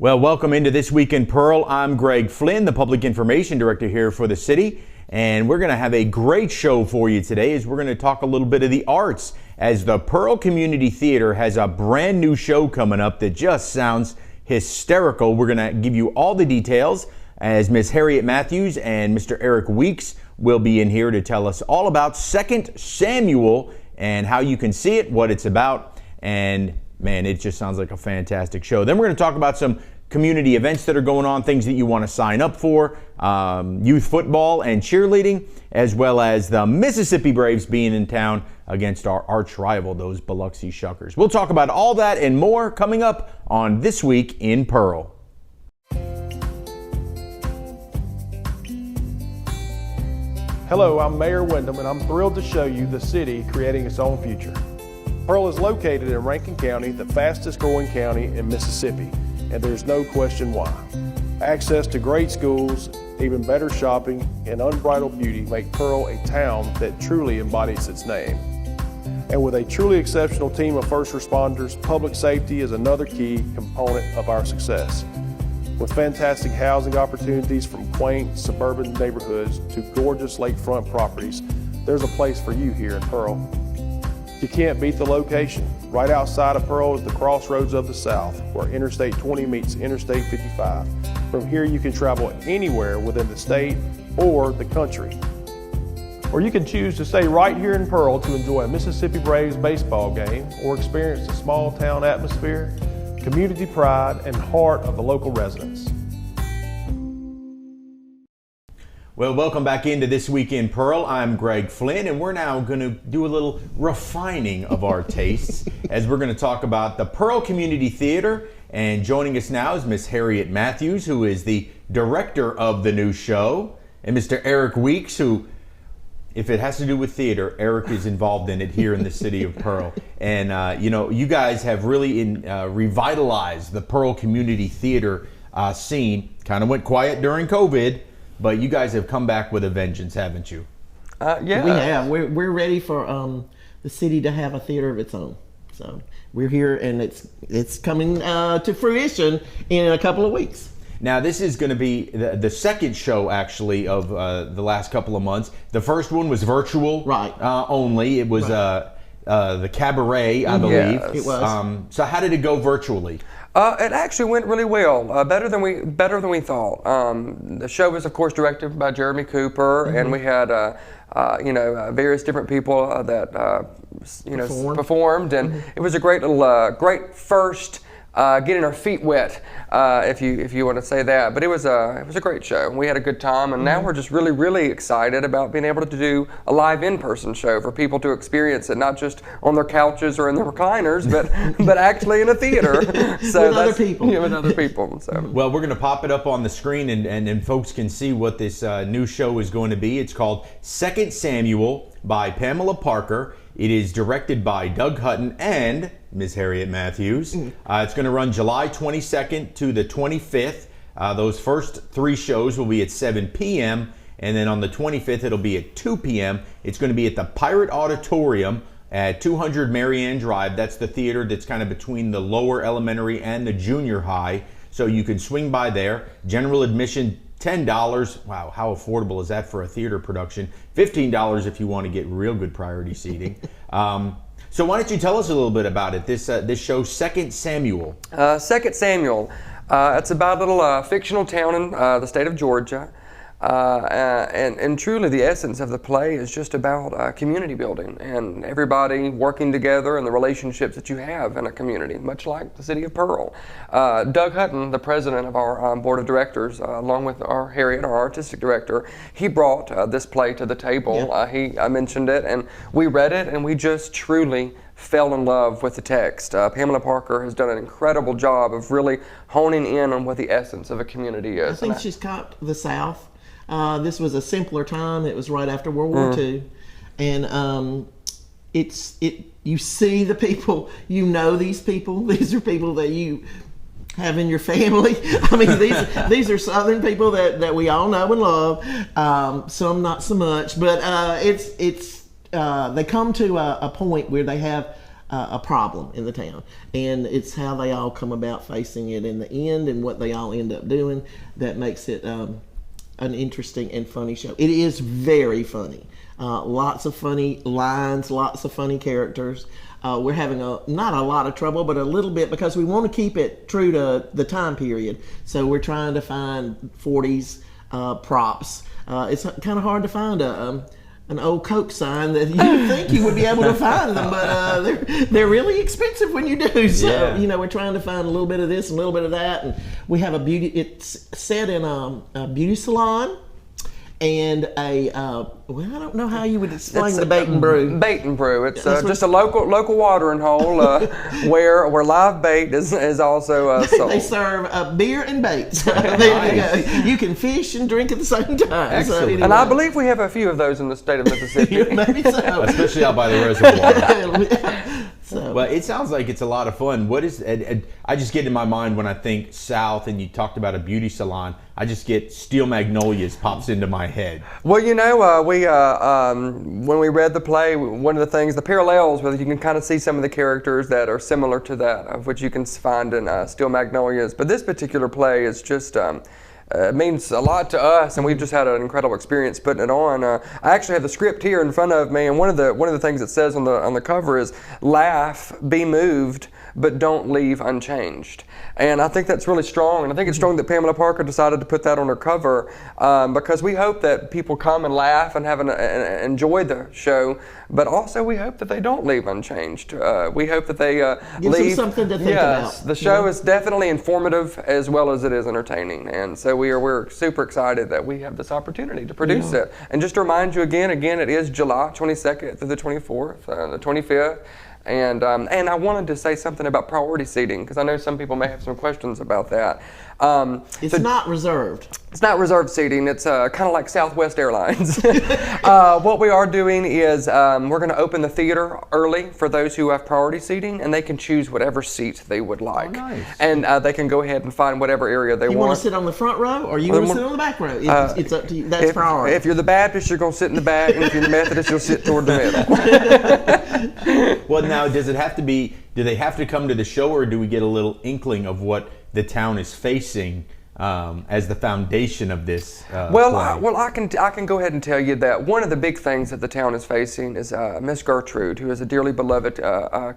Well, welcome into This Week in Pearl. I'm Greg Flynn, the Public Information Director here for the city, and we're going to have a great show for you today as we're going to talk a little bit of the arts as the Pearl Community Theater has a brand new show coming up that just sounds hysterical. We're going to give you all the details as Miss Harriet Matthews and Mr. Eric Weeks will be in here to tell us all about 2nd Samuel and how you can see it, what it's about, and man, it just sounds like a fantastic show. Then we're going to talk about some community events that are going on, things that you want to sign up for, youth football and cheerleading, as well as the Mississippi Braves being in town against our arch rival, those Biloxi Shuckers. We'll talk about all that and more coming up on This Week in Pearl. Hello, I'm Mayor Wyndham, and I'm thrilled to show you the city creating its own future. Pearl is located in Rankin County, the fastest growing county in Mississippi, and there's no question why. Access to great schools, even better shopping, and unbridled beauty make Pearl a town that truly embodies its name. And with a truly exceptional team of first responders, public safety is another key component of our success. With fantastic housing opportunities from quaint suburban neighborhoods to gorgeous lakefront properties, there's a place for you here in Pearl. You can't beat the location. Right outside of Pearl is the crossroads of the South, where Interstate 20 meets Interstate 55. From here you can travel anywhere within the state or the country. Or you can choose to stay right here in Pearl to enjoy a Mississippi Braves baseball game or experience the small town atmosphere, community pride, and heart of the local residents. Well, welcome back into This Week in Pearl. I'm Greg Flynn, and we're now going to do a little refining of our tastes as we're going to talk about the Pearl Community Theater. And joining us now is Miss Harriet Matthews, who is the director of the new show, and Mr. Eric Weeks, who, if it has to do with theater, Eric is involved in it here in the city of Pearl. And, you guys have really revitalized the Pearl Community Theater scene. Kind of went quiet during COVID. But you guys have come back with a vengeance, haven't you? Yeah, we have. We're ready for the city to have a theater of its own. So we're here, and it's coming to fruition in a couple of weeks. Now, this is going to be the second show, actually, of the last couple of months. The first one was virtual, right? Only it was the Cabaret, I believe. Yes. It was. So how did it go virtually? It actually went really well, better than we thought. The show was, of course, directed by Jeremy Cooper, and we had various different people that performed, and it was a great little great first getting our feet wet, if you want to say that. But it was a great show. We had a good time, and now we're just really excited about being able to do a live in-person show for people to experience it, not just on their couches or in their recliners, but actually in a theater. So with other people. Yeah, with other people. So. Well, we're going to pop it up on the screen, and folks can see what this new show is going to be. It's called 2nd Samuel by Pamela Parker. It is directed by Doug Hutton and Ms. Harriet Matthews. It's going to run July 22nd to the 25th. Those first 3 shows will be at 7 p.m. and then on the 25th it'll be at 2 p.m. It's going to be at the Pirate Auditorium at 200 Marianne Drive. That's the theater that's kind of between the lower elementary and the junior high. So you can swing by there. General admission $10. Wow, how affordable is that for a theater production? $15 if you want to get real good priority seating. So why don't you tell us a little bit about it, this show, 2nd Samuel. 2nd Samuel. It's about a little fictional town in the state of Georgia. And truly the essence of the play is just about community building and everybody working together and the relationships that you have in a community, much like the city of Pearl. Doug Hutton, the president of our board of directors, along with our Harriet, our artistic director, he brought this play to the table. I mentioned it, and we read it, and we just truly fell in love with the text. Pamela Parker has done an incredible job of really honing in on what the essence of a community is. I think she's caught the South. This was a simpler time. It was right after World War II, and you see the people. You know these people. These are people that you have in your family. I mean, these are Southern people that we all know and love. Some not so much, but they come to a point where they have a problem in the town, and it's how they all come about facing it in the end and what they all end up doing that makes it an interesting and funny show. It is very funny. Lots of funny lines, lots of funny characters. We're having not a lot of trouble, but a little bit, because we want to keep it true to the time period. So we're trying to find 40s props. It's kind of hard to find an old Coke sign that you think you would be able to find them, but they're really expensive when you do. So we're trying to find a little bit of this and a little bit of that. And we have it's set in a beauty salon. And I don't know how you would explain the bait and brew. Bait and brew. It's just a local watering hole where live bait is also sold. They serve beer and bait. So there you go. You can fish and drink at the same time. Excellent. So anyway. And I believe we have a few of those in the state of Mississippi. Maybe so. Especially out by the reservoir. So. Well, it sounds like it's a lot of fun. What is? I just get in my mind when I think South, and you talked about a beauty salon. I just get Steel Magnolias pops into my head. Well, we when we read the play, one of the things, the parallels, where you can kind of see some of the characters that are similar to that, of which you can find in Steel Magnolias. But this particular play is just. It means a lot to us, and we've just had an incredible experience putting it on. I actually have the script here in front of me, and one of the things it says on the cover is "Laugh, be moved, but don't leave unchanged." And I think that's really strong, and I think it's strong that Pamela Parker decided to put that on her cover, because we hope that people come and laugh and enjoy the show, but also we hope that they don't leave unchanged. We hope that they Gives leave them something to think about. Yes, the show is definitely informative as well as it is entertaining, and so we're super excited that we have this opportunity to produce it. And just to remind you again, it is July 22nd through the 24th, the 25th. And I wanted to say something about priority seating, because I know some people may have some questions about that. It's not reserved. It's not reserved seating. It's kind of like Southwest Airlines. What we are doing is we're going to open the theater early for those who have priority seating, and they can choose whatever seat they would like. Oh, nice. And they can go ahead and find whatever area they You want. want to sit on the front row, or you want to sit on the back row? It's up to you. That's priority. If you're the Baptist, you're going to sit in the back, and if you're the Methodist, you'll sit toward the middle. Well, now, do they have to come to the show, or do we get a little inkling of what the town is facing as the foundation of this play? I can go ahead and tell you that one of the big things that the town is facing is Miss Gertrude, who is a dearly beloved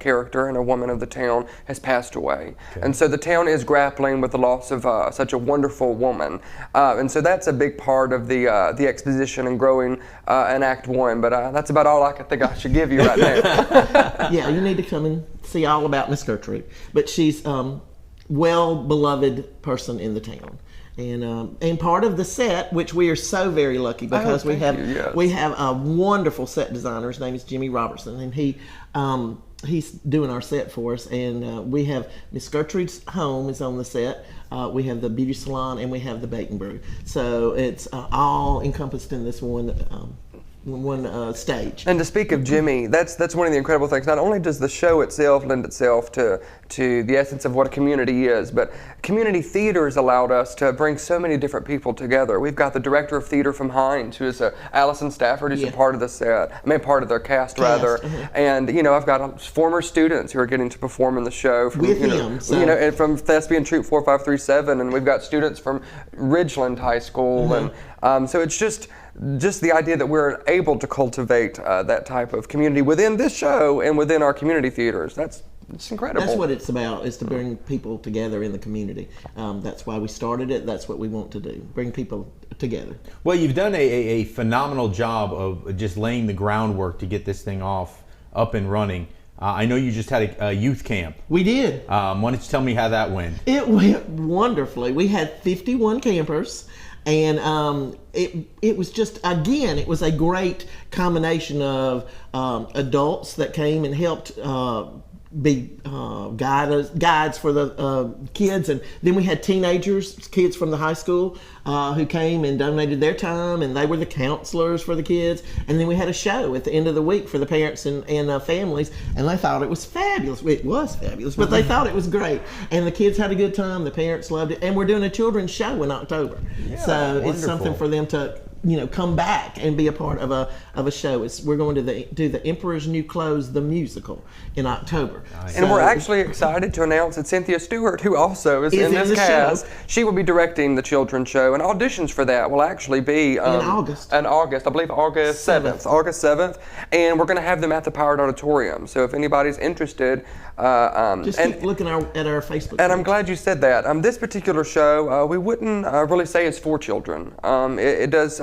character and a woman of the town, has passed away. Okay. And so the town is grappling with the loss of such a wonderful woman. And so that's a big part of the exposition and growing in Act 1. But that's about all I think I should give you right now. Yeah, you need to come and see all about Miss Gertrude. But she's well-beloved person in the town, and part of the set, which we are so very lucky, because we have a wonderful set designer. His name is Jimmy Robertson, and he's doing our set for us. And we have Miss Gertrude's home is on the set. We have the beauty salon, and we have the bake and brew. So it's all encompassed in this one stage. And to speak of Jimmy, that's one of the incredible things. Not only does the show itself lend itself to the essence of what a community is, but community theater has allowed us to bring so many different people together. We've got the director of theater from Hines, who is Allison Stafford, who's a part of the set. Part of their cast rather. And I've got former students who are getting to perform in the show from and from Thespian Troop 4537, and we've got students from Ridgeland High School, and so it's just the idea that we're able to cultivate that type of community within this show and within our community theaters. It's incredible. That's what it's about, is to bring people together in the community. That's why we started it. That's what we want to do, bring people together. Well, you've done a phenomenal job of just laying the groundwork to get this thing up and running. I know you just had a youth camp. We did. Why don't you tell me how that went? It went wonderfully. We had 51 campers. And it was just, again, it was a great combination of adults that came and helped be guides for the kids, and then we had teenagers, kids from the high school who came and donated their time, and they were the counselors for the kids. And then we had a show at the end of the week for the parents and families, and they thought it was fabulous. It was fabulous, but they thought it was great, and the kids had a good time. The parents loved it, and we're doing a children's show in October, so wonderful. It's something for them to come back and be a part of a show. We're going to do the Emperor's New Clothes, the musical, in October. Nice. And we're actually excited to announce that Cynthia Stewart, who also is in this cast, she will be directing the children's show, and auditions for that will actually be in August. I believe August 7th. August 7th, and we're going to have them at the Powered Auditorium. So if anybody's interested, just keep looking at our Facebook page. And I'm glad you said that. This particular show, we wouldn't really say it's for children. It does,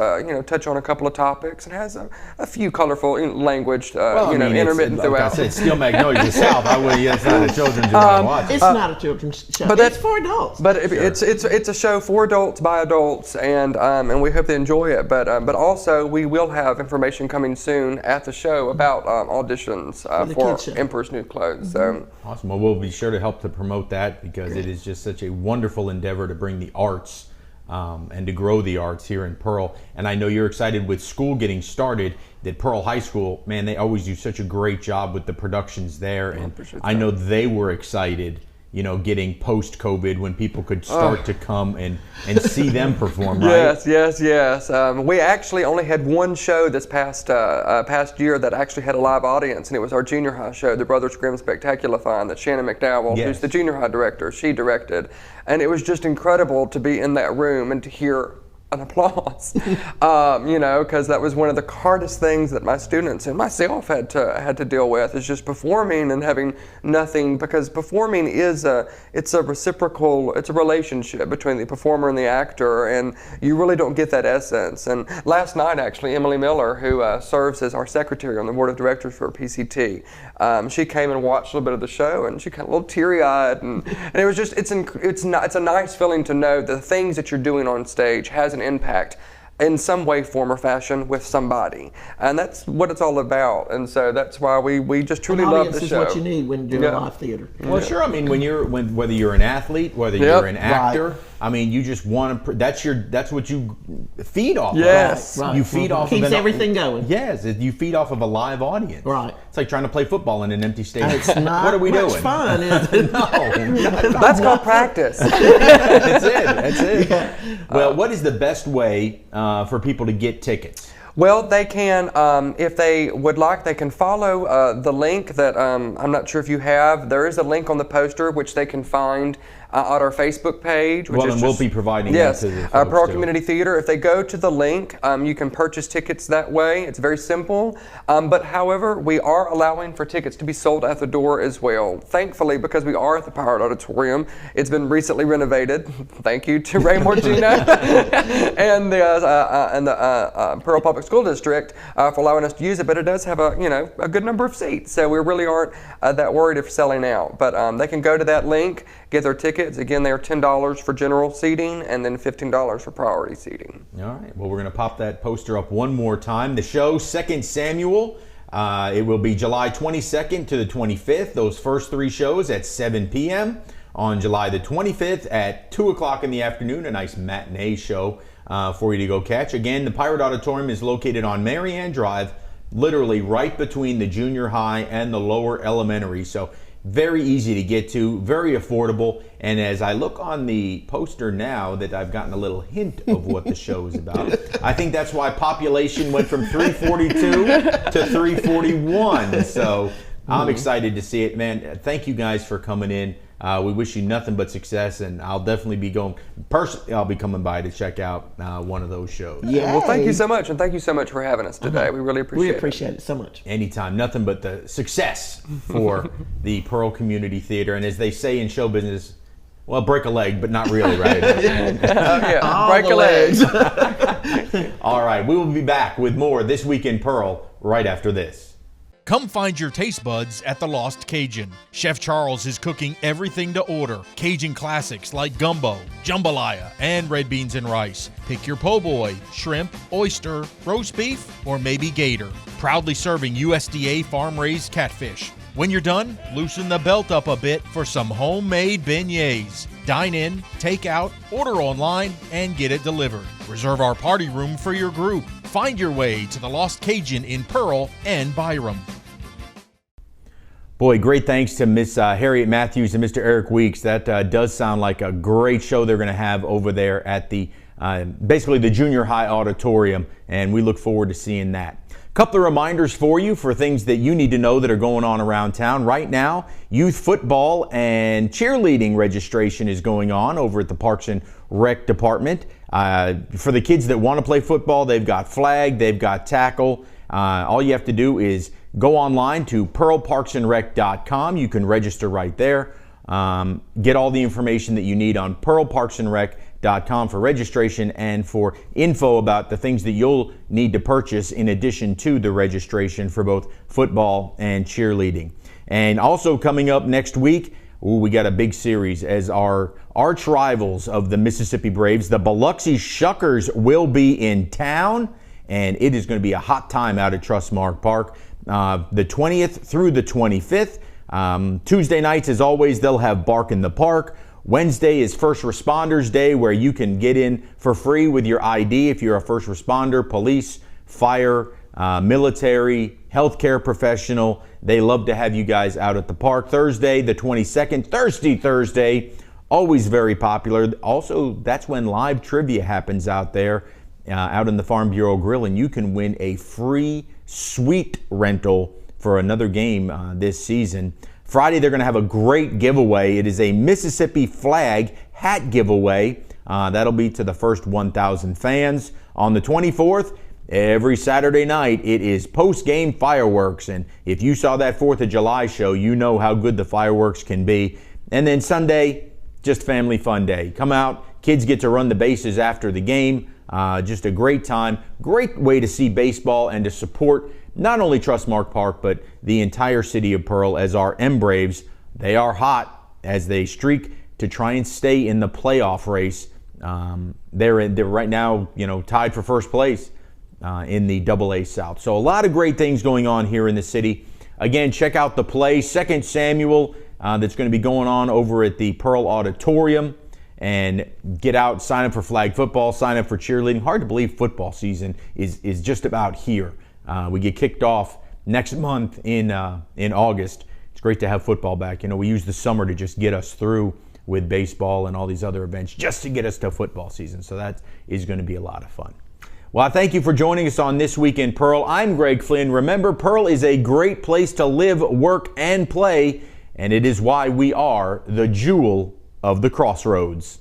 touch on a couple of topics and has a few colorful language, intermittent throughout. Like I said, Steel Magnolias South. I would. It's not a children's show. I watch. It's not a children's show. But it's for adults. But it's a show for adults by adults, and we hope they enjoy it. But also we will have information coming soon at the show about auditions for Emperor's New Clothes. Awesome. Well, we'll be sure to help to promote that because it is just such a wonderful endeavor to bring the arts and to grow the arts here in Pearl. And I know you're excited with school getting started. That Pearl High School, man, they always do such a great job with the productions there. And I know they were excited, getting post-COVID when people could start to come and see them perform, right? Yes. We actually only had one show this past year that actually had a live audience, and it was our junior high show, the Brothers Grimm Spectacular-thon, that Shannon McDowell, who's the junior high director, she directed. And it was just incredible to be in that room and to hear an applause, because that was one of the hardest things that my students and myself had to deal with, is just performing and having nothing, because performing it's a relationship between the performer and the actor, and you really don't get that essence. And last night, actually, Emily Miller, who serves as our secretary on the board of directors for PCT, she came and watched a little bit of the show, and she got a little teary-eyed, and it was just it's a nice feeling to know that the things that you're doing on stage has an impact in some way, form, or fashion with somebody, and that's what it's all about. And so that's why we just truly love the show. Is what you need when you're doing live theater. Well, sure. I mean, whether you're an athlete, whether you're an actor, I mean, you just want to. That's what you feed off. Yes, of. You feed off. Keeps of everything going. Yes, you feed off of a live audience. Right. It's like trying to play football in an empty stadium. It's not what are we doing? fun, is it? No, that's called practice. That's it. Yeah. Well, what is the best way for people to get tickets? Well, they can, if they would like, they can follow the link that I'm not sure if you have. There is a link on the poster which they can find on our Facebook page. Which and we'll be providing that to the folks Pearl too. Community Theater. If they go to the link, you can purchase tickets that way. It's very simple. But however, we are allowing for tickets to be sold at the door as well. Thankfully, because we are at the Powered Auditorium, it's been recently renovated. Thank you to Ray Morgina and the Pearl Public School District for allowing us to use it. But it does have a good number of seats, so we really aren't that worried if selling out. But they can go to that link, get their tickets. Again, they are $10 for general seating and then $15 for priority seating. All right. Well, we're going to pop that poster up one more time. The show, 2nd Samuel, it will be July 22nd to the 25th. Those first 3 shows at 7 p.m. On July the 25th at 2 o'clock in the afternoon, a nice matinee show for you to go catch. Again, the Pirate Auditorium is located on Marianne Drive, literally right between the junior high and the lower elementary. So very easy to get to, very affordable. And as I look on the poster now that I've gotten a little hint of what the show is about, I think that's why population went from 342 to 341. So I'm excited to see it, man. Thank you guys for coming in. We wish you nothing but success, and I'll definitely be going. Personally, I'll be coming by to check out one of those shows. Yeah. Well, thank you so much, and thank you so much for having us today. We really appreciate it. We appreciate it so much. Anytime. Nothing but the success for the Pearl Community Theater. And as they say in show business, well, break a leg, but not really, right? Break a leg. All right. We will be back with more This Week in Pearl right after this. Come find your taste buds at the Lost Cajun. Chef Charles is cooking everything to order. Cajun classics like gumbo, jambalaya, and red beans and rice. Pick your po' boy, shrimp, oyster, roast beef, or maybe gator. Proudly serving USDA farm-raised catfish. When you're done, loosen the belt up a bit for some homemade beignets. Dine in, take out, order online, and get it delivered. Reserve our party room for your group. Find your way to the Lost Cajun in Pearl and Byram. Boy, great thanks to Miss Harriet Matthews and Mr. Eric Weeks. That does sound like a great show they're going to have over there at the basically the junior high auditorium, and we look forward to seeing that. Couple of reminders for you for things that you need to know that are going on around town. Right now, youth football and cheerleading registration is going on over at the Parks and Rec Department. For the kids that want to play football, they've got flag, they've got tackle. All you have to do is go online to pearlparksandrec.com. You can register right there. Get all the information that you need on pearlparksandrec.com for registration and for info about the things that you'll need to purchase in addition to the registration for both football and cheerleading. And also coming up next week, we got a big series as our arch rivals of the Mississippi Braves, the Biloxi Shuckers, will be in town, and it is going to be a hot time out at Trustmark Park the 20th through the 25th. Tuesday nights, as always, they'll have Bark in the Park. Wednesday is First Responders Day, where you can get in for free with your ID if you're a first responder, police, fire, military, healthcare professional. They love to have you guys out at the park. Thursday, the 22nd, Thirsty Thursday, always very popular. Also, that's when live trivia happens out there, out in the Farm Bureau Grill, and you can win a free suite rental for another game this season. Friday, they're going to have a great giveaway. It is a Mississippi flag hat giveaway. That'll be to the first 1,000 fans. On the 24th, every Saturday night, it is post-game fireworks. And if you saw that 4th of July show, you know how good the fireworks can be. And then Sunday, just family fun day. Come out, kids get to run the bases after the game. Just a great time. Great way to see baseball and to support not only Trustmark Park, but the entire city of Pearl, as our M-Braves, they are hot as they streak to try and stay in the playoff race. They're right now, tied for first place in the AA South. So a lot of great things going on here in the city. Again, check out the play, 2 Samuel, that's going to be going on over at the Pearl Auditorium. And get out, sign up for flag football, sign up for cheerleading. Hard to believe football season is just about here. We get kicked off next month in August. It's great to have football back. We use the summer to just get us through with baseball and all these other events just to get us to football season. So that is going to be a lot of fun. Well, I thank you for joining us on This Week in Pearl. I'm Greg Flynn. Remember, Pearl is a great place to live, work, and play, and it is why we are the jewel of the Crossroads.